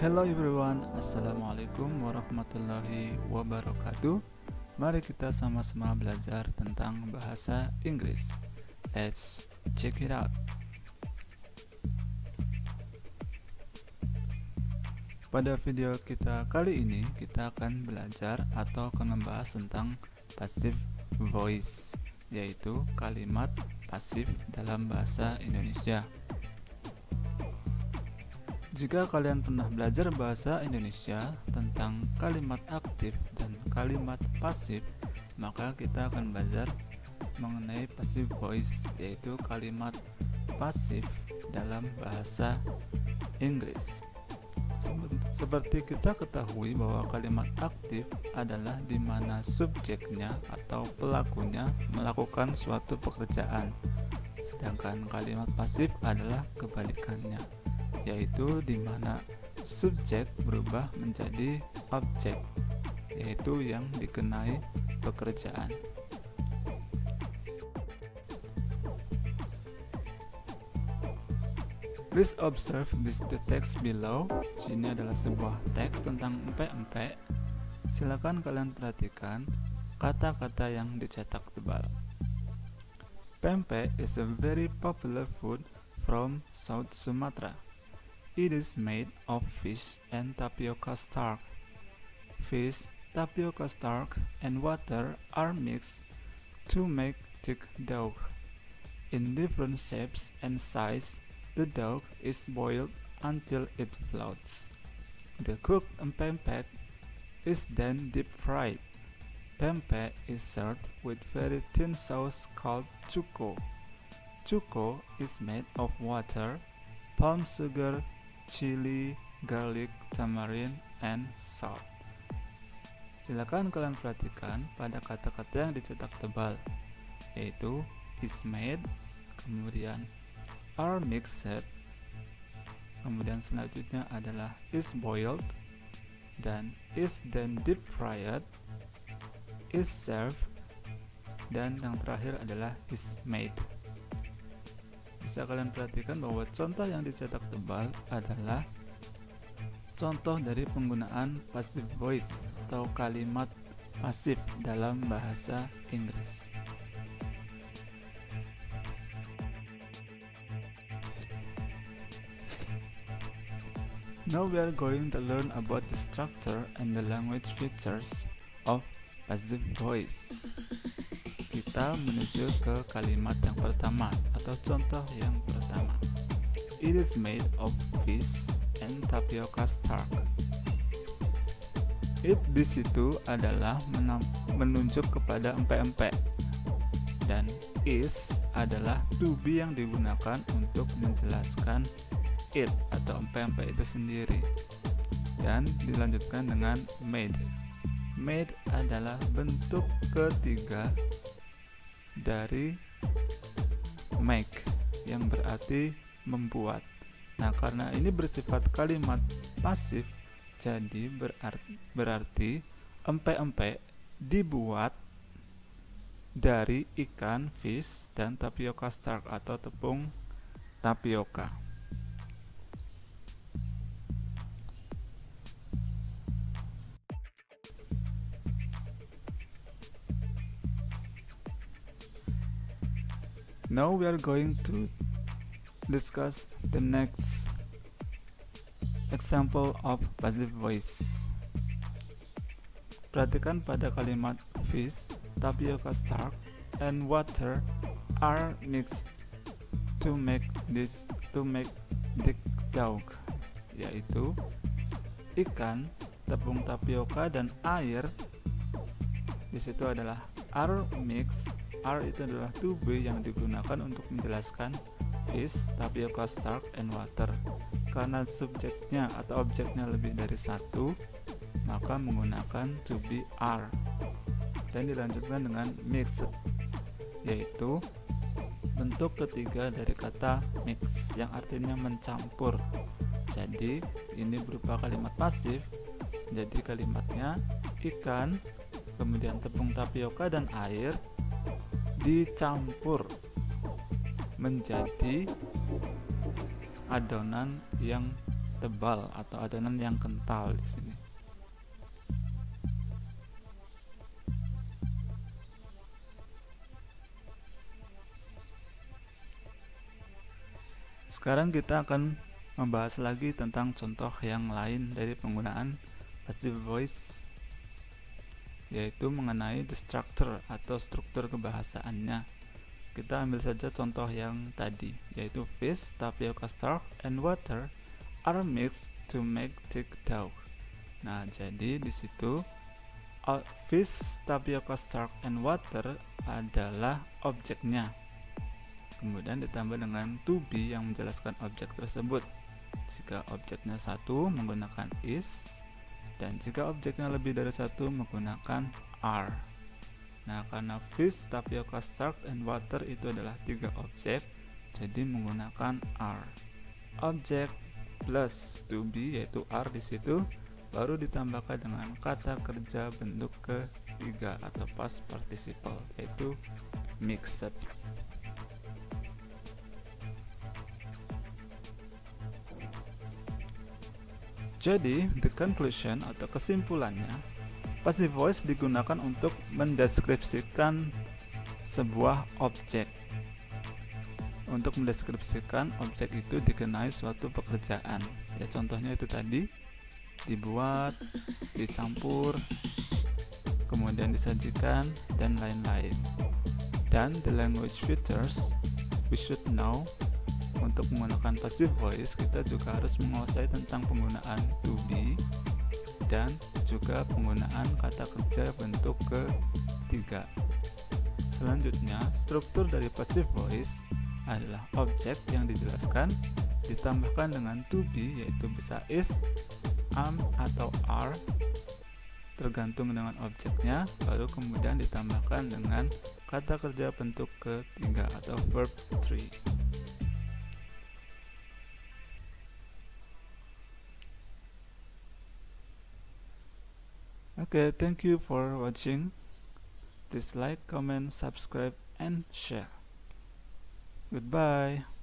Hello everyone, Assalamualaikum warahmatullahi wabarakatuh. Mari kita sama-sama belajar tentang bahasa Inggris. Let's check it out. Pada video kita kali ini, kita akan belajar atau akan membahas tentang passive voice, yaitu kalimat pasif dalam bahasa Indonesia. Jika kalian pernah belajar bahasa Indonesia tentang kalimat aktif dan kalimat pasif, maka kita akan belajar mengenai passive voice, yaitu kalimat pasif dalam bahasa Inggris. Seperti kita ketahui bahwa kalimat aktif adalah di mana subjeknya atau pelakunya melakukan suatu pekerjaan, sedangkan kalimat pasif adalah kebalikannya, yaitu di mana subjek berubah menjadi objek, yaitu yang dikenai pekerjaan. Please observe the text below. Sini adalah sebuah teks tentang empek-empek. Silakan kalian perhatikan kata-kata yang dicetak tebal. Pempek is a very popular food from South Sumatra. It is made of fish and tapioca starch. Fish, tapioca starch, and water are mixed to make thick dough. In different shapes and sizes, the dough is boiled until it floats. The cooked pempek is then deep fried. Pempek is served with very thin sauce called cuko. Cuko is made of water, palm sugar, chili, garlic, tamarind, and salt. Silakan kalian perhatikan pada kata-kata yang dicetak tebal, yaitu is made, kemudian are mixed, kemudian selanjutnya adalah is boiled, dan is then deep fried, is served, dan yang terakhir adalah is made. Bisa kalian perhatikan bahwa contoh yang dicetak tebal adalah contoh dari penggunaan passive voice atau kalimat pasif dalam bahasa Inggris. Now we are going to learn about the structure and the language features of passive voice. Kita menuju ke kalimat yang pertama atau contoh yang pertama. It is made of fish and tapioca starch. It di situ adalah menunjuk kepada empek-empek, dan is adalah to be yang digunakan untuk menjelaskan it atau empek-empek itu sendiri, dan dilanjutkan dengan made. Made adalah bentuk ketiga dari make yang berarti membuat. Nah, karena ini bersifat kalimat pasif, jadi berarti empek-empek dibuat dari ikan, fish, dan tapioca starch atau tepung tapioka. Now we are going to discuss the next example of passive voice. Perhatikan pada kalimat fish, tapioca starch, and water are mixed to make thick dough, yaitu ikan, tepung tapioka, dan air. Di situ adalah are mixed. Are itu adalah to be yang digunakan untuk menjelaskan fish, tapioca starch, and water. Karena subjeknya atau objeknya lebih dari satu, maka menggunakan to be are. Dan dilanjutkan dengan mixed, yaitu bentuk ketiga dari kata mix yang artinya mencampur. Jadi ini berupa kalimat pasif. Jadi kalimatnya ikan, kemudian tepung tapioka dan air dicampur menjadi adonan yang tebal atau adonan yang kental di sini. Sekarang kita akan membahas lagi tentang contoh yang lain dari penggunaan passive voice, yaitu mengenai the structure atau struktur kebahasaannya. Kita ambil saja contoh yang tadi, yaitu fish, tapioca starch, and water are mixed to make thick dough. Nah, jadi di situ fish, tapioca starch, and water adalah objeknya. Kemudian ditambah dengan to be yang menjelaskan objek tersebut. Jika objeknya satu menggunakan is, dan jika objeknya lebih dari satu menggunakan are. Nah, karena fish, tapioca starch, and water itu adalah 3 objek, jadi menggunakan are. Objek plus to be yaitu are di situ, baru ditambahkan dengan kata kerja bentuk ketiga atau past participle, yaitu mixed. Jadi, the conclusion atau kesimpulannya, passive voice digunakan untuk mendeskripsikan sebuah objek. Untuk mendeskripsikan objek itu dikenai suatu pekerjaan. Ya, contohnya itu tadi, dibuat, dicampur, kemudian disajikan, dan lain-lain. Dan the language features we should know. Untuk menggunakan passive voice, kita juga harus menguasai tentang penggunaan to be dan juga penggunaan kata kerja bentuk ketiga. Selanjutnya, struktur dari passive voice adalah objek yang dijelaskan ditambahkan dengan to be, yaitu bisa is, am, atau are tergantung dengan objeknya, baru kemudian ditambahkan dengan kata kerja bentuk ketiga atau verb 3. Okay, thank you for watching. Please like, comment, subscribe, and share. Goodbye.